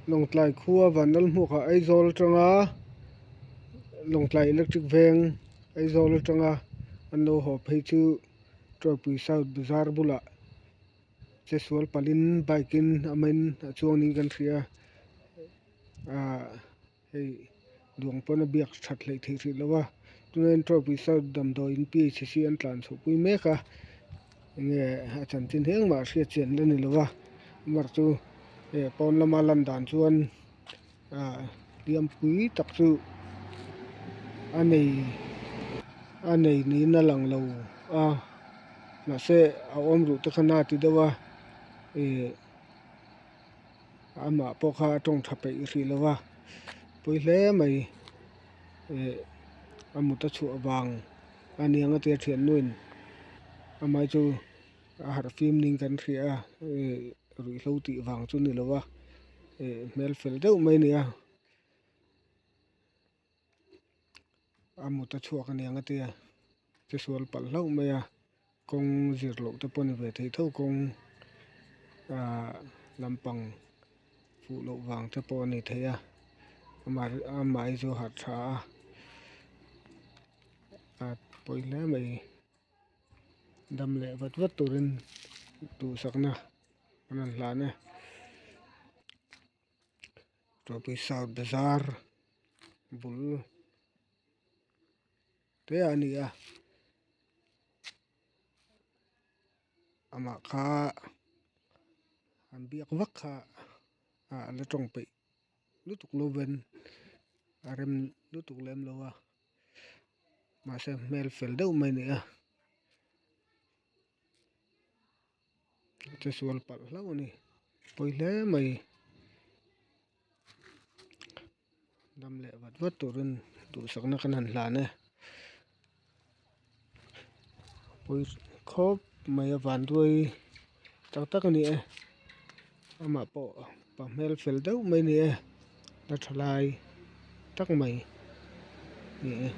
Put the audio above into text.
lồng tlai khua và nal mu kha aizol tanga lồng tlai electric veng aizol tanga an lo hawp hei chu Trophy South Bazaar bulah chesual palin bikin amen chuangin kan hria hei duang pawna biak that hlei thei hri lowa tunen Trophy South damdawiin PHC an tlan chho pui mek a nge a chan chin heng ma hria chen la ni lowa mar chu pawn lama lan dan chuan liam pui tak chu a nei niin a lang lo ma se a awm ruh te khana ti deuha ama pawh kha a tawng tha paih hri lowa pui hle mai a mut a chhuah awang a niang a tia thian nuin amai chu a har fim ning kan hria ruih hlo tih awang chu ni lowa hmel fel deuh mai ni a mut a chhuak a niang a tia chesual palh hlo mai a kawng zirloh te pawh ni ve thei tho kawng lampang fuh loh wang te pawh a ni thei a amah hi chu hat thla a pawih hle mai dam leh vat vat turin duh sakna an an hlan e Trophy South Bazaar bul te a ni a amah kha an biak vak kha la tawng paih lutuk lo ven a rem lutuk lem lowa mahse hmel fel deuh mai ni a chesual palh hlo ani pawih hle mai dam leh vat vat turin duh sakna kan han hlan e pawh khawp mai a vanruai tak tak ani e amah pawh pa hmel fel deuh mai ni e la thalai tak mai ni e